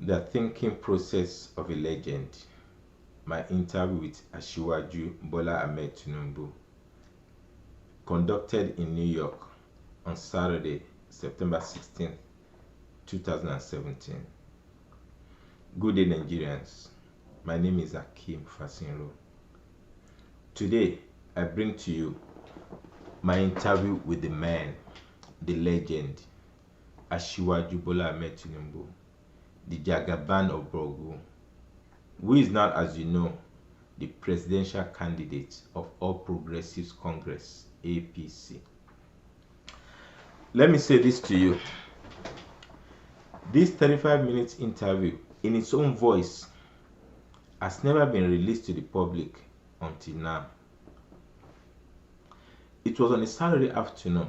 The thinking process of a legend. My interview with Asiwaju Bola Ahmed Tinubu, conducted in New York on Saturday, September 16th, 2017. Good day, Nigerians. My name is Akim Fasinro. Today, I bring to you my interview with the man, the legend, Asiwaju Bola Ahmed Tinubu, the Jagaban of Borgu, who is now, as you know, the presidential candidate of All Progressives Congress, APC. Let me say this to you. This 35-minute interview, in its own voice, has never been released to the public until now. It was on a Saturday afternoon,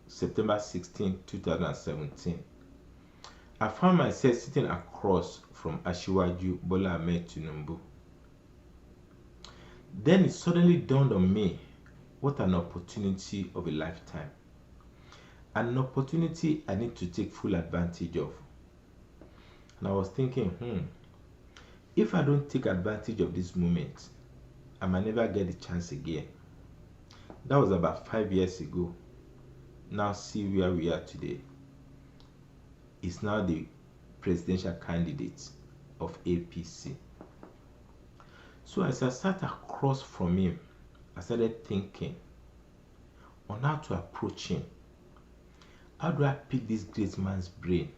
September 16, 2017. I found myself sitting across from Asiwaju Bola Ahmed Tinubu. Then it suddenly dawned on me, what an opportunity of a lifetime. An opportunity I need to take full advantage of. And I was thinking, if I don't take advantage of this moment, I might never get the chance again. That was about 5 years ago. Now see where we are today. He's now the presidential candidate of APC. So as I sat across from him, I started thinking on how to approach him. How do I pick this great man's brain?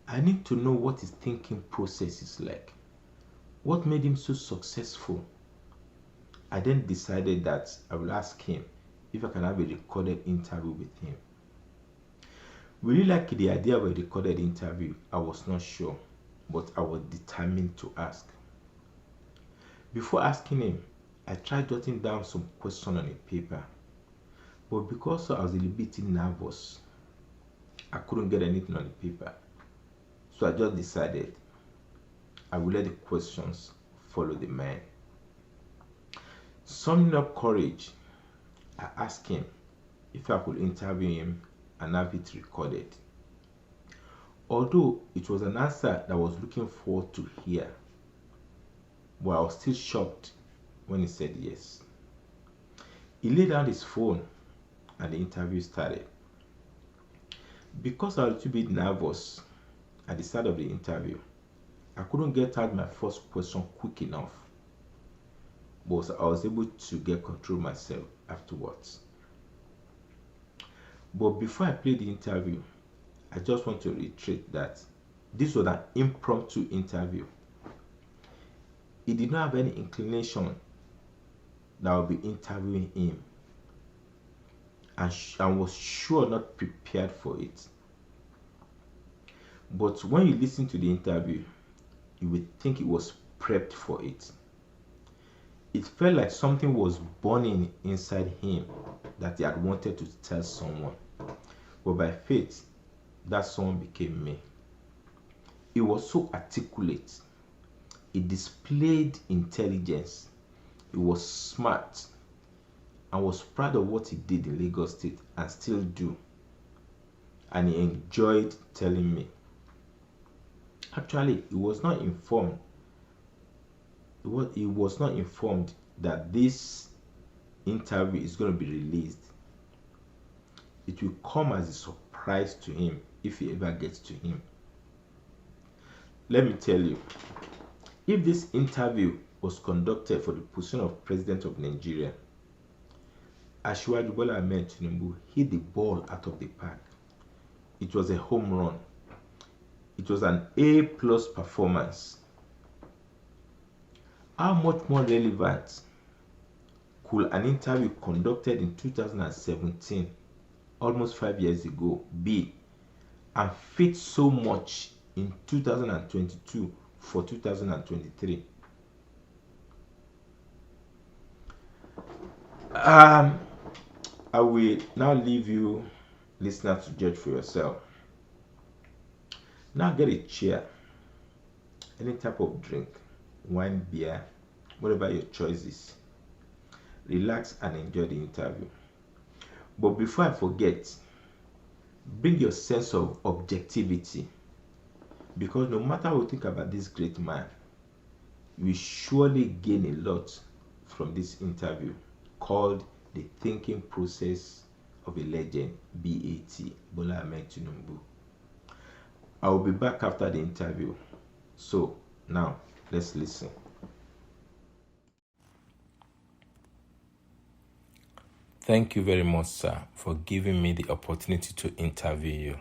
I need to know what his thinking process is like. What made him so successful? I then decided that I will ask him if I can have a recorded interview with him. Will you like the idea of a recorded interview? I was not sure, but I was determined to ask. Before asking him, I tried jotting down some questions on a paper, but because I was a little bit nervous, I couldn't get anything on the paper. So I just decided I will let the questions follow the man. Summoning up courage, I asked him if I could interview him and have it recorded. Although it was an answer that I was looking forward to hear, but I was still shocked when he said yes. He laid down his phone and the interview started. Because I was a little bit nervous at the start of the interview, I couldn't get out my first question quick enough, but I was able to get control myself afterwards. But before I play the interview, I just want to reiterate that this was an impromptu interview. He did not have any inclination that I would be interviewing him, and was sure not prepared for it. But when you listen to the interview, you would think it was prepped for it. It felt like something was burning inside him that he had wanted to tell someone. But by fate, that someone became me. He was so articulate. He displayed intelligence. He was smart and was proud of what he did in Lagos State and still do. And he enjoyed telling me. Actually, he was not informed. He was not informed that this interview is going to be released. It will come as a surprise to him if it ever gets to him. Let me tell you, if this interview was conducted for the position of President of Nigeria, Asiwaju Bola Ahmed Tinubu hit the ball out of the park. It was a home run. It was an A+ performance. How much more relevant could an interview conducted in 2017, almost 5 years ago, be and fit so much in 2022 for 2023? I will now leave you, listeners, to judge for yourself. Now get a chair, any type of drink, wine, beer, whatever your choice is. Relax and enjoy the interview. But before I forget, bring your sense of objectivity. Because no matter what you think about this great man, we surely gain a lot from this interview called The Thinking Process of a Legend, BAT, Bola Ahmed Tinubu. I will be back after the interview. So now let's listen. Thank you very much, sir, for giving me the opportunity to interview you.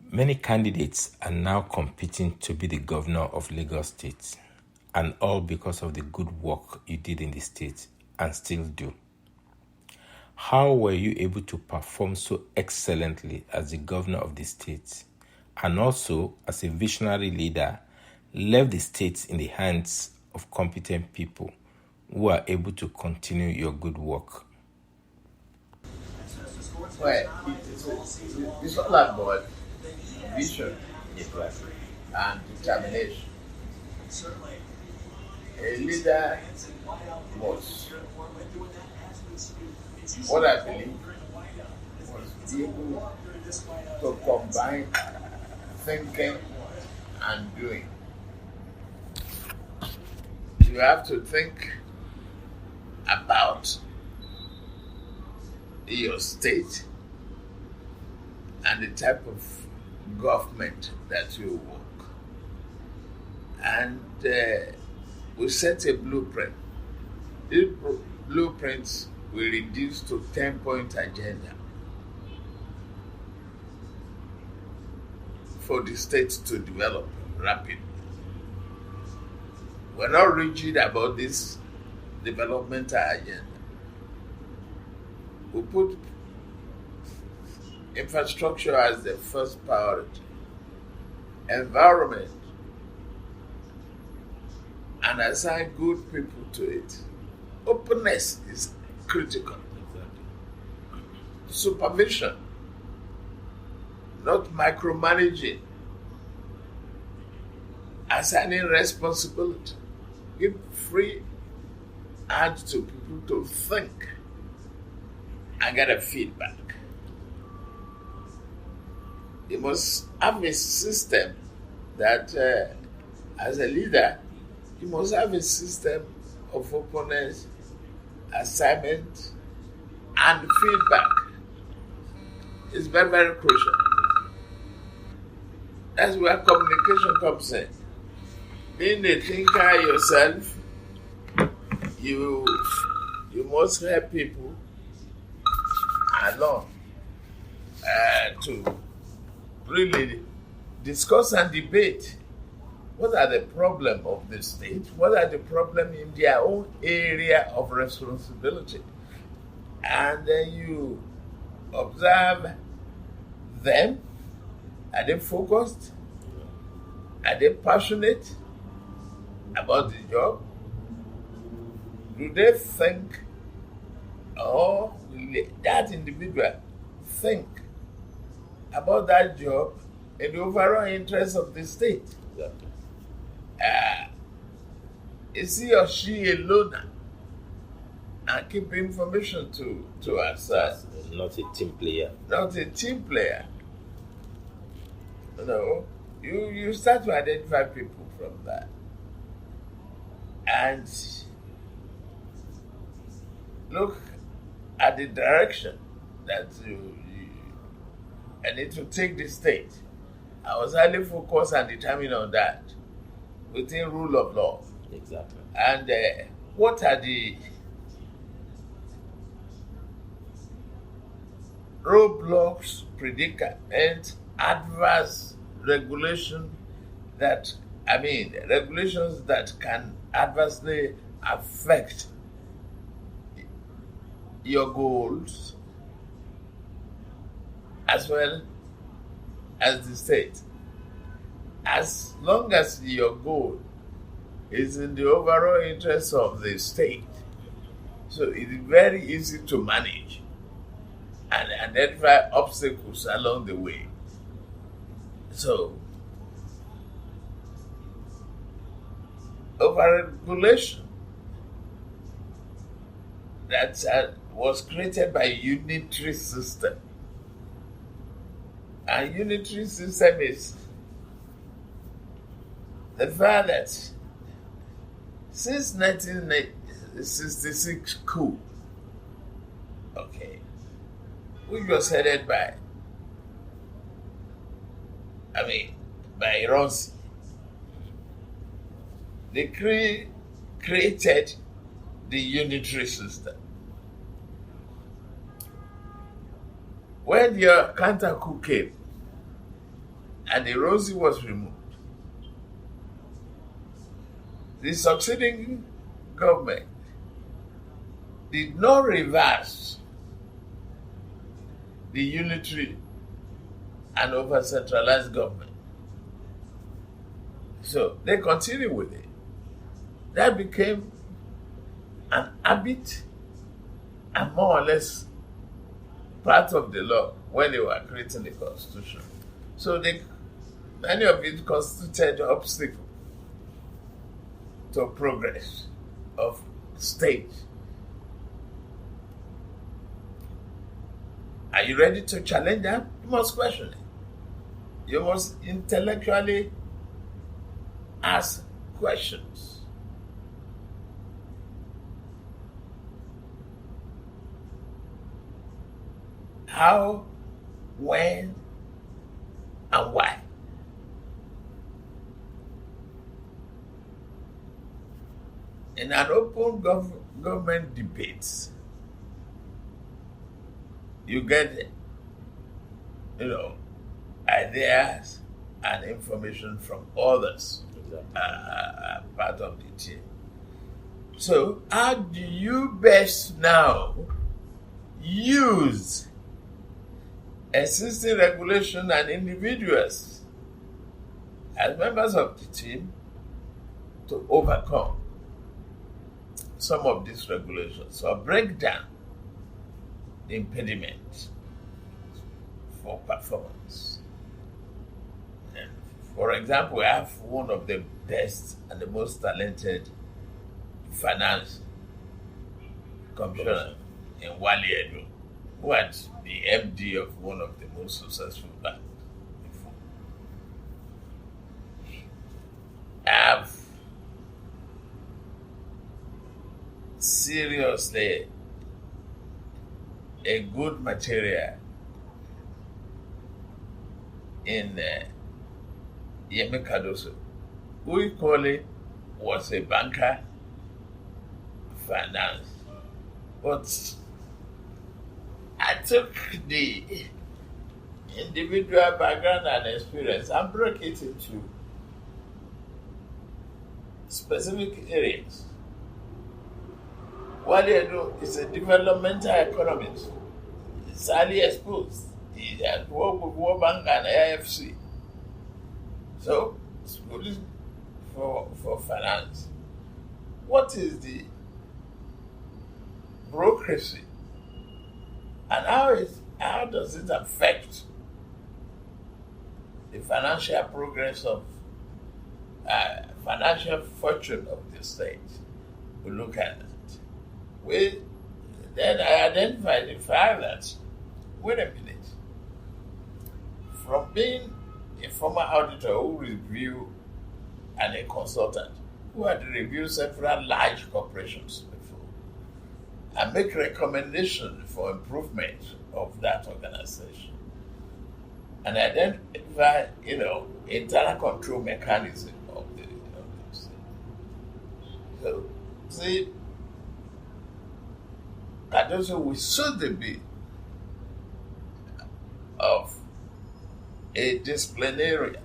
Many candidates are now competing to be the governor of Lagos State, and all because of the good work you did in the state and still do. How were you able to perform so excellently as the governor of the state, and also as a visionary leader, left the state in the hands of competent people who are able to continue your good work? Well, it's all about vision and determination. A leader was, what I believe, was able to combine thinking and doing. You have to think about your state and the type of government that you work. And we set a blueprint. These blueprints will reduce to 10-point agenda for the state to develop rapidly. We're not rigid about this developmental agenda. We put infrastructure as the first priority, environment, and assign good people to it. Openness is critical. Supervision, not micromanaging. Assigning responsibility. Give free hand to people to think and get a feedback. You must have a system that, as a leader, you must have a system of openness, assignment, and feedback. It's very, very crucial. That's where communication comes in. Being a thinker yourself, you must help people along to really discuss and debate what are the problems of the state, what are the problems in their own area of responsibility. And then you observe them. Are they focused? Are they passionate about the job? Do they think, or will that individual think about that job in the overall interest of the state? Exactly. Is he or she a loner and keep information to ourselves? Not a team player. Not a team player. No, you start to identify people from that. And look at the direction that I need to take the state. I was highly focused and determined on that within rule of law. Exactly. And what are the roadblocks, predicaments, adverse regulations that can adversely affect your goals as well as the state. As long as your goal is in the overall interest of the state, so it is very easy to manage and identify obstacles along the way. So, overregulation that was created by a unitary system. A unitary system is the fact that since 1966 coup, okay, which was headed by Iransi, they created the unitary system. When your counter coup came and the Iransi was removed, the succeeding government did not reverse the unitary and over-centralized government. So they continued with it. That became an habit and more or less part of the law when they were creating the constitution. So many of it constituted an obstacle to progress of state. Are you ready to challenge that? You must question it. You must intellectually ask questions. How, when, and why? In an open government debate, you get, ideas and information from others. Exactly. Part of the team. So, how do you best now use existing regulation and individuals as members of the team to overcome some of these regulations or break down the impediment for performance? And for example, we have one of the best and the most talented finance commissioner in Wale Edo, who was the MD of one of the most successful banks before. Have seriously a good material in Yemi Cardoso, who equally was a banker, finance. But I took the individual background and experience and broke it into specific areas. What they do is a developmental economist. It's highly exposed. He has worked with World Bank and AFC. So it's good for finance. What is the bureaucracy? And how does it affect the financial progress of financial fortune of the state? We look at it. Then I identified the fact that, wait a minute, from being a former auditor who reviewed and a consultant who had reviewed several large corporations before and make recommendations for improvement of that organization and identify, internal control mechanism of the state. So, see, Cardoso will soon the bill of a disciplinarian.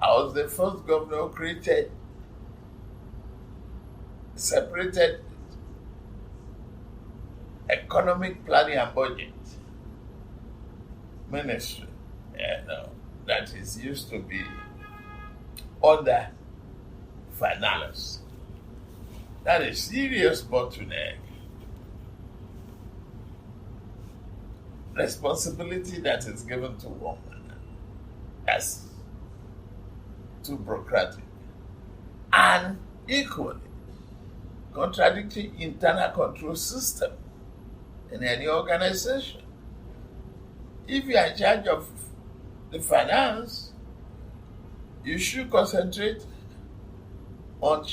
I was the first governor who created separated economic planning and budget ministry, that is used to be under finance. That is serious bottleneck. Responsibility that is given to one man as too bureaucratic and equally contradicting internal control system in any organization. If you are in charge of the finance, you should concentrate on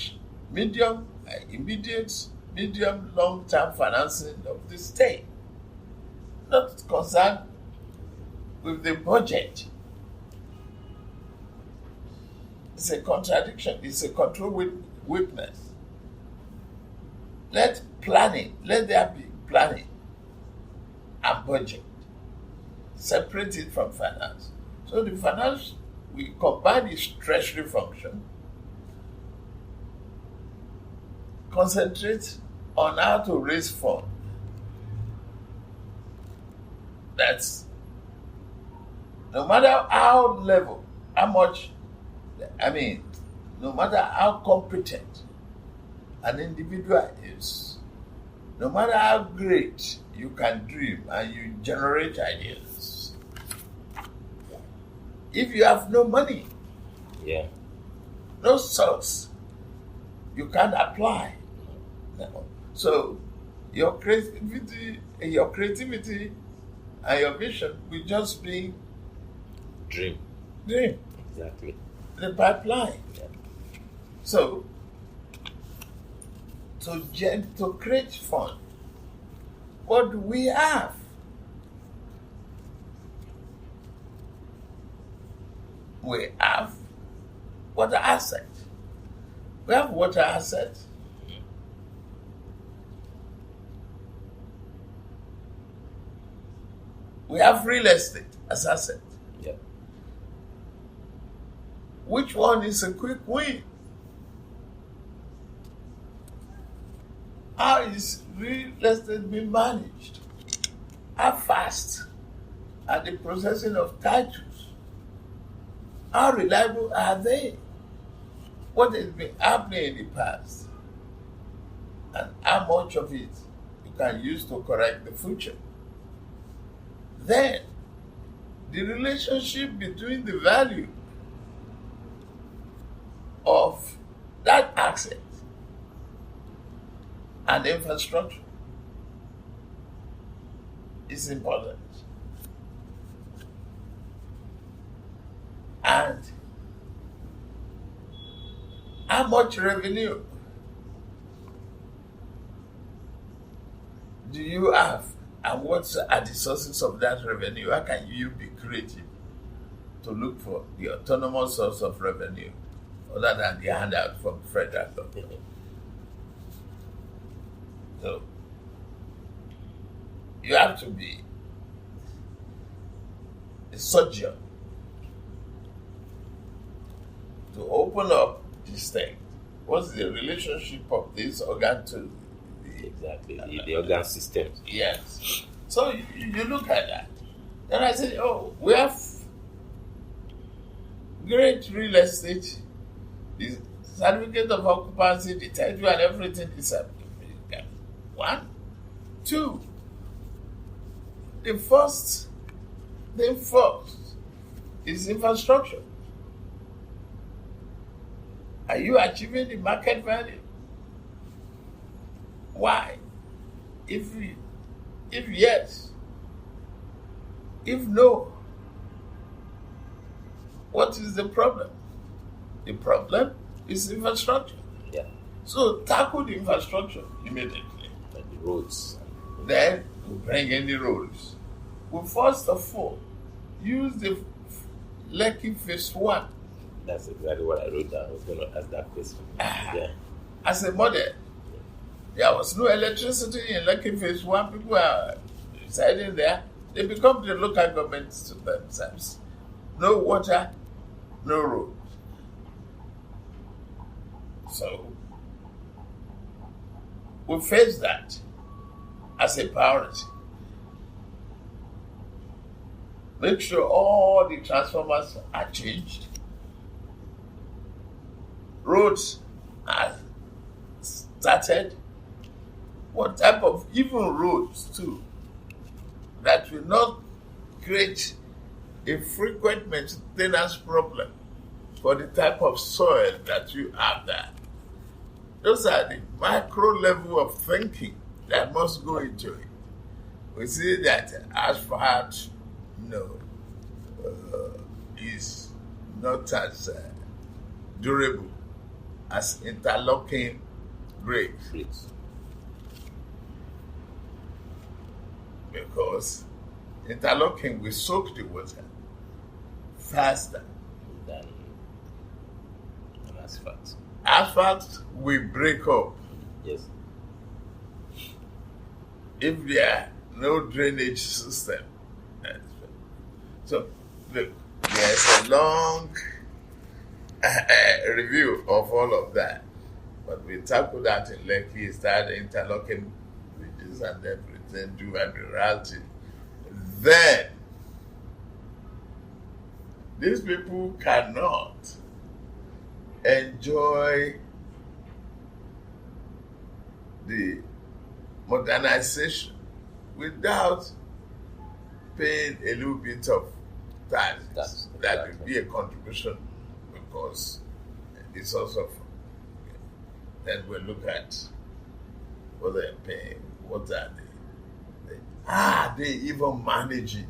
immediate, medium, long-term financing of the state, not concerned with the budget. It's a contradiction. It's a control weakness. Let there be planning and budget. Separate it from finance. So the finance, we combine its treasury function, concentrate on how to raise funds. That's no matter how competent an individual is, no matter how great you can dream and you generate ideas, if you have no money, no source, you can't apply. No. So your creativity and your vision will just be dream. Exactly. The pipeline. Yeah. So to create fun, what do we have? We have water asset. We have water asset. We have real estate as asset. Yeah. Which one is a quick win? How is real estate being managed? How fast are the processing of titles? How reliable are they? What has been happening in the past? And how much of it you can use to correct the future? Then, the relationship between the value of that asset and infrastructure is important. And how much revenue do you have? And what are the sources of that revenue? How can you be creative to look for the autonomous source of revenue other than the handout from the federal government? So, you have to be a surgeon to open up this thing. What's the relationship of this organ to the organ system? Yes. So you look at that. Then I said, we have great real estate, the certificate of occupancy, the title and everything is up. 1, 2. The first is infrastructure. Are you achieving the market value? Why? If yes, if no, what is the problem? The problem is infrastructure. Yeah. So tackle the infrastructure immediately. Like the roads. Then we bring in the roads. We first of all use the Lekki Phase 1. That's exactly what I wrote down. I was going to ask that question. As a model. There was no electricity in Lekki Phase 1. People are residing there. They become the local governments to themselves. No water, no road. So, we face that as a priority. Make sure all the transformers are changed. Roads are started. What type of even roads too that will not create a frequent maintenance problem for the type of soil that you have there. Those are the macro level of thinking that must go into it. We see that asphalt, is not as durable as interlocking brakes. Because interlocking will soak the water faster than asphalt. Asphalt will break up. Yes. If there are no drainage system. So, look, there's a long review of all of that. But we tackled that in Lekki, started interlocking bridges and everything, do admiralty. Then, these people cannot enjoy the modernization without paying a little bit of tax. That will be a contribution, because it's also. Then we look at what they're paying, what are they even managing?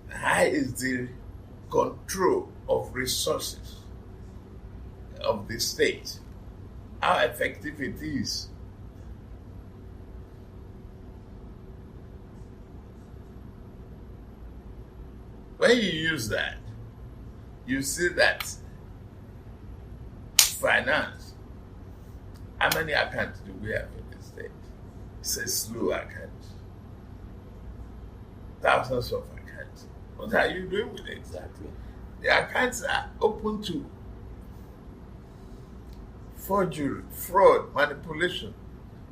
How is the control of resources of the state? How effective it is? When you use that, you see that finance. How many accounts do we have in the state? It's a slew account. Thousands of accounts. What are you doing with it? Exactly. The accounts are open to forgery, fraud, manipulation.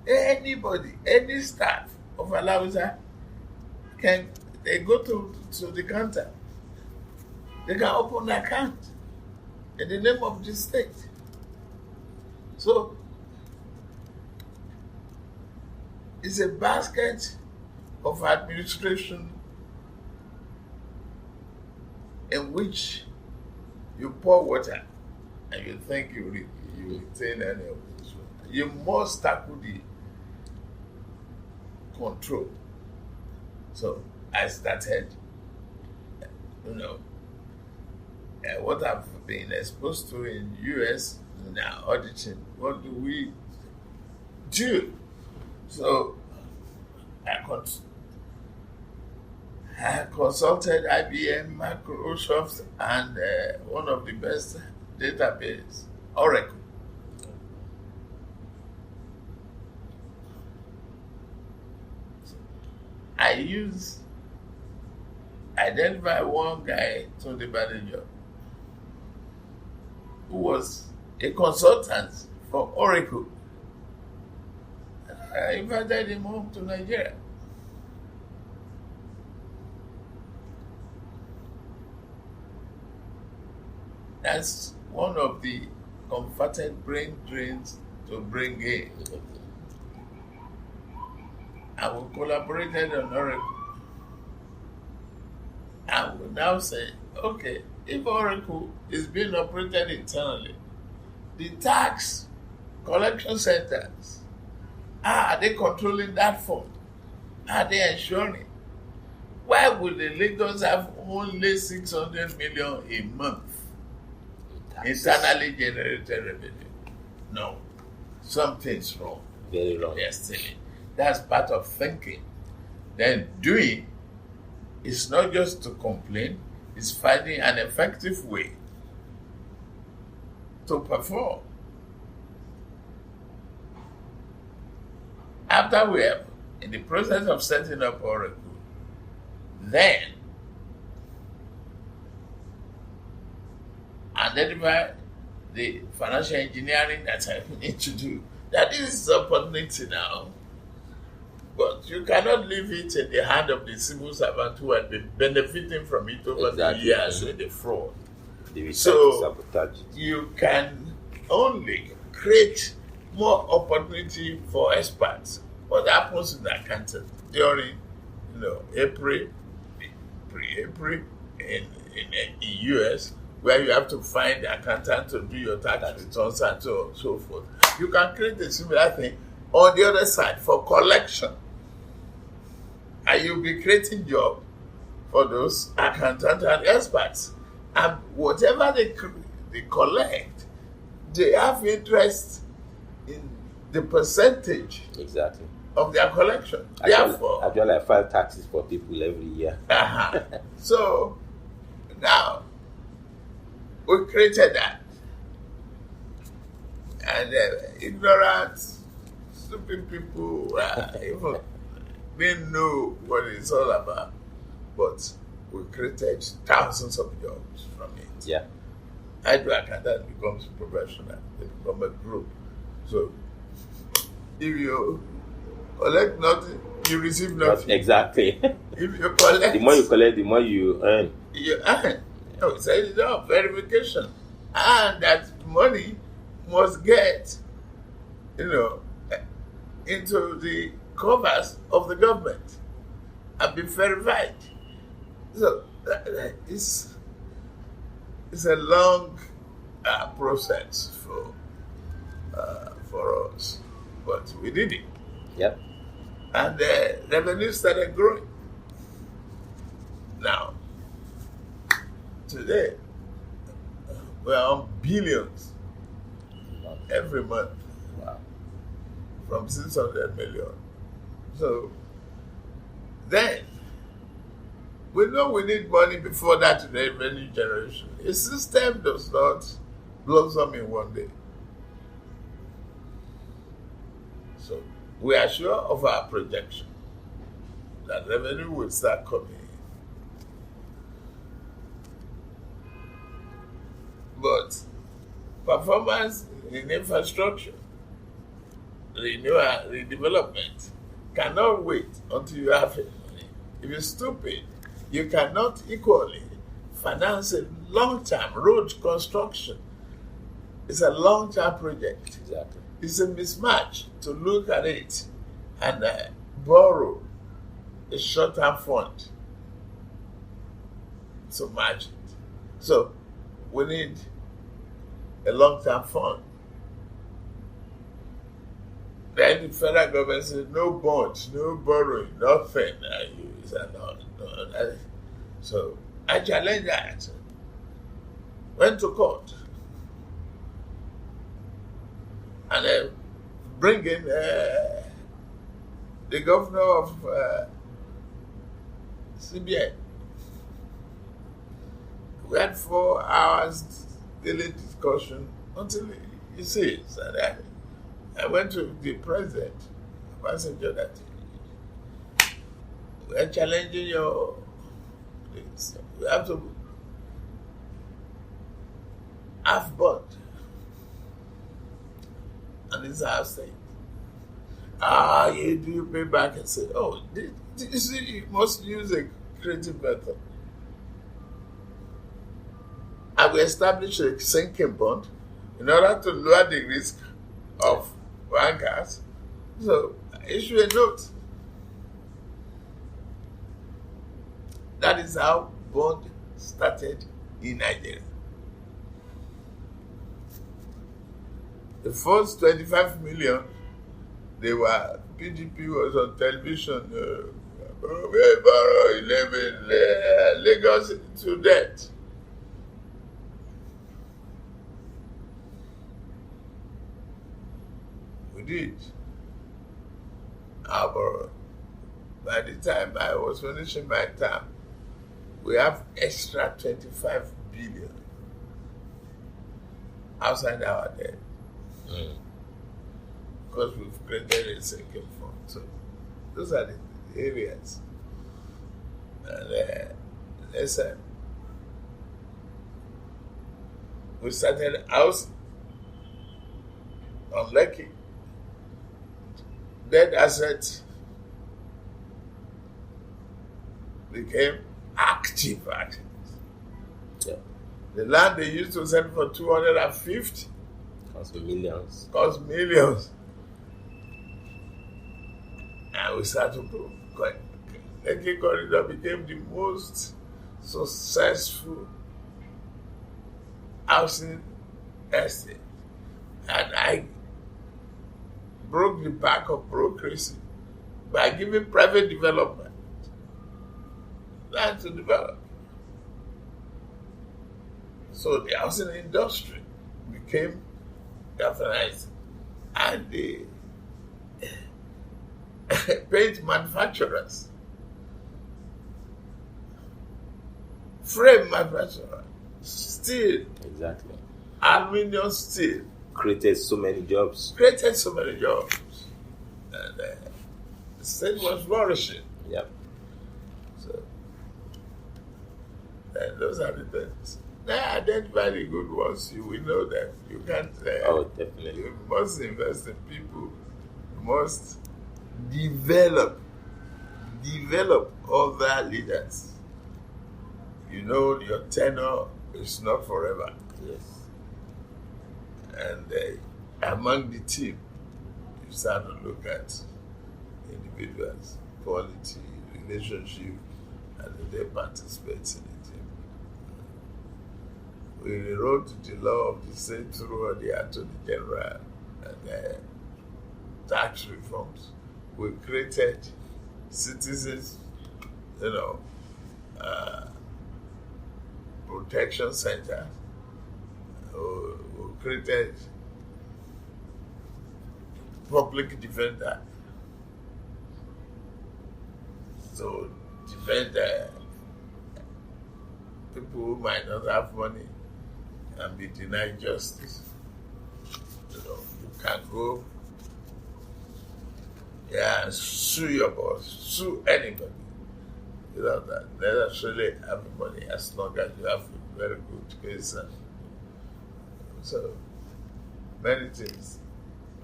Anybody, any staff of Alausa they go to the counter. They can open an account in the name of the state. So, it's a basket of administration in which you pour water and you think you retain any of this. You must tackle the control. So I started, what I've been exposed to in US now, auditing. What do we do? So I consulted IBM, Microsoft, and one of the best database, Oracle. I identify one guy to the manager who was a consultant for Oracle. I invited him home to Nigeria. That's one of the converted brain drains to bring in. And we collaborated on Oracle. And we now say, okay, if Oracle is being operated internally, the tax collection centers, are they controlling that fund? Are they ensuring? Why would the Lagos have only 600 million a month internally generated revenue? No, something's wrong. Very wrong. Yes, that's part of thinking. Then doing is not just to complain, it's finding an effective way to perform. After we have, in the process of setting up Oracle, then identify the financial engineering that I need to do. That is an opportunity now. But you cannot leave it in the hand of the civil servant who had been benefiting from it over the years with the fraud. So you can only create more opportunity for experts. What happens in the accounting during April, pre-April in US, where you have to find the accountant to do your tax returns and so on and so forth. You can create a similar thing on the other side for collection. And you'll be creating job for those accountants and experts. And whatever they collect, they have interest in the percentage Exactly. of their collection. Actually, I file taxes for people every year. So now we created that. And ignorant, stupid people even didn't know what it's all about. But we created thousands of jobs from it. Yeah. I do accountant becomes professional. They become a group. So if you collect nothing, you receive nothing. Exactly. If you collect, the more you collect, the more you earn. You earn. No, so it's not verification. And that money must get, into the covers of the government and be verified. So it's a long process for us, but we did it. Yep. And the revenue started growing. Now, today, we're on billions every month. Wow. From 600 million. So then we know we need money before that revenue generation. A system does not blossom in one day. So we are sure of our projection that revenue will start coming in. But performance in infrastructure, renewal, redevelopment cannot wait until you have it. If you're stupid, you cannot equally finance a long-term road construction. It's a long-term project. Exactly. It's a mismatch to look at it and borrow a short-term fund to match it. So we need a long-term fund. Then the federal government said, no bonds, no borrowing, nothing. I said, no. So I challenged that. Went to court. And then bring in the governor of CBN. We had 4 hours daily discussion until he says. And I went to the president, Passenger, that we are challenging your this. We have to have bond. And this is our state. You pay back and say, you see, you must use a creative method. And we established a sinking bond in order to lower the risk of bankers. So issue a note. That is how bond started in Nigeria. The first 25 million, PDP was on television, we borrow 11 Lagos to debt. We did. By the time I was finishing my term, we have extra 25 billion outside our debt. Because we've created a sinking fund. So those are the areas. And listen, we started housing on Lekki. Dead assets became active assets. Yeah. The land they used to sell for 250 cost millions. And we started to grow. Lekki Corridor became the most successful housing estate. And I broke the back of bureaucracy by giving private development land to develop. So the housing industry became galvanizing, and the paint manufacturers, frame manufacturers, steel, Exactly. aluminium steel, Created so many jobs. created so many jobs, and the state was flourishing. Yep. So, and those are the things. Now, identify the good ones. You will know that you can't. Oh, definitely. You must invest in people. You must develop other leaders. You know your tenure is not forever, Yes. and among the team, you start to look at individuals, quality, relationship, and they participate in the team. We rewrote the law of the state through the Attorney General and tax reforms. We created citizens, protection centers. We created public defender. So defend people who might not have money and be denied justice. You can go and sue your boss, sue anybody. Without that, not necessarily have money as long as you have a very good case. And so many things,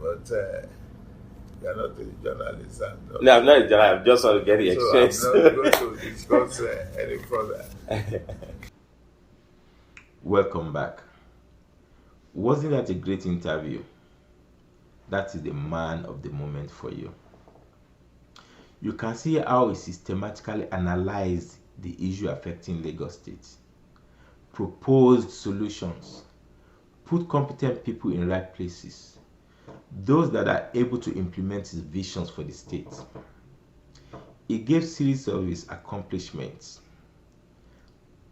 but you are not a journalist. No, I'm not a journalist. I'm just want to get the exchange. So I'm not going to discuss any further. Welcome back. Wasn't that a great interview? That is the man of the moment for you. You can see how he systematically analyzed the issue affecting Lagos State, proposed solutions, put competent people in right places, those that are able to implement his visions for the state. He gave series of his accomplishments,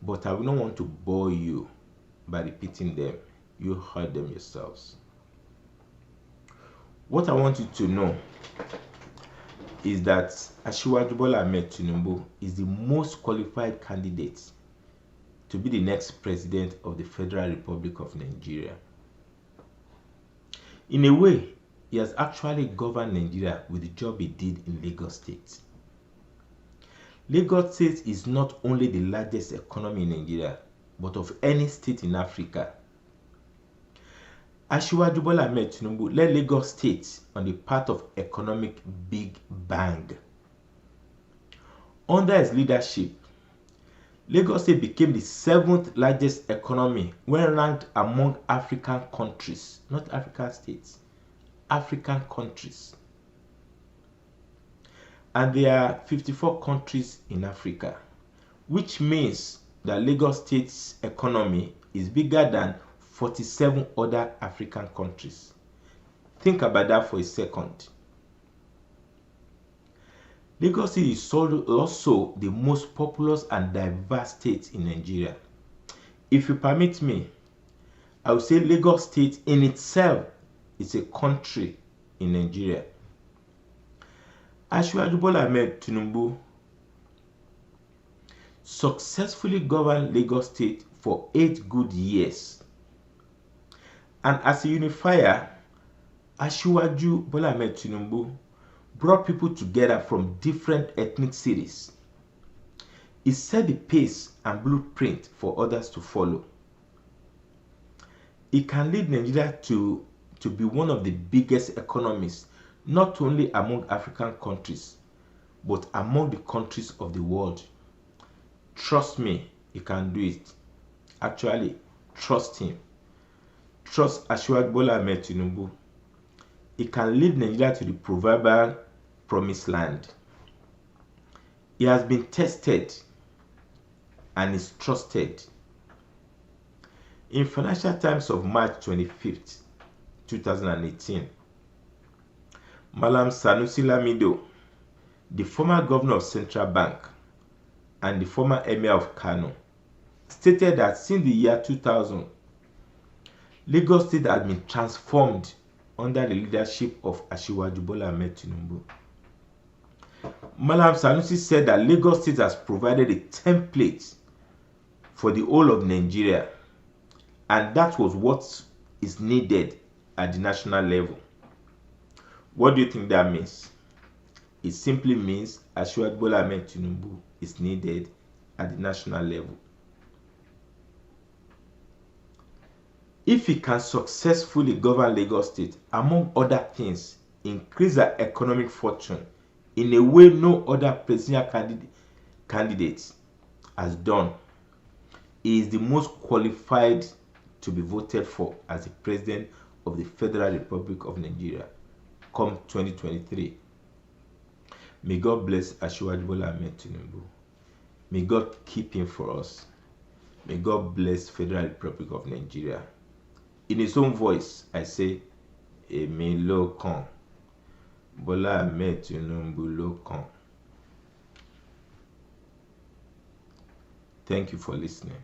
but I will not want to bore you by repeating them. You heard them yourselves. What I want you to know is that Asiwaju Bola Ahmed Tinubu is the most qualified candidate to be the next president of the Federal Republic of Nigeria. In a way, he has actually governed Nigeria with the job he did in Lagos State. Lagos State is not only the largest economy in Nigeria, but of any state in Africa. Asiwaju Bola Ahmed Tinubu led Lagos State on the path of economic big bang. Under his leadership, Lagos State became the 7th largest economy when ranked among African countries, not African states, African countries. And there are 54 countries in Africa, which means that Lagos State's economy is bigger than 47 other African countries. Think about that for a second. Lagos State is also the most populous and diverse state in Nigeria. If you permit me, I would say Lagos State in itself is a country in Nigeria. Asiwaju Bola Ahmed Tinubu successfully governed Lagos State for 8 good years. And as a unifier, Asiwaju Bola Ahmed Tinubu brought people together from different ethnic cities. He set the pace and blueprint for others to follow. He can lead Nigeria to be one of the biggest economies, not only among African countries, but among the countries of the world. Trust me, he can do it. Actually, trust him. Trust Asiwaju Bola Ahmed Tinubu. He can lead Nigeria to the proverbial promised land. He has been tested and is trusted. In Financial Times of March 25th, 2018, Malam Sanusi Lamido, the former governor of Central Bank and the former emir of Kano, stated that since the year 2000, Lagos State has been transformed under the leadership of Asiwaju Bola Ahmed Tinubu. Malam Sanusi said that Lagos State has provided a template for the whole of Nigeria, and that was what is needed at the national level. What do you think that means? It simply means Asiwaju Bola Ahmed Tinubu is needed at the national level. If he can successfully govern Lagos State, among other things, increase our economic fortune in a way no other presidential candidate has done, he is the most qualified to be voted for as the President of the Federal Republic of Nigeria come 2023. May God bless Asiwaju Bola Ahmed Tinubu. May God keep him for us. May God bless Federal Republic of Nigeria. In his own voice, I say, Èmi ló kàn, Bola Ahmed Tinubu ló kàn. Thank you for listening.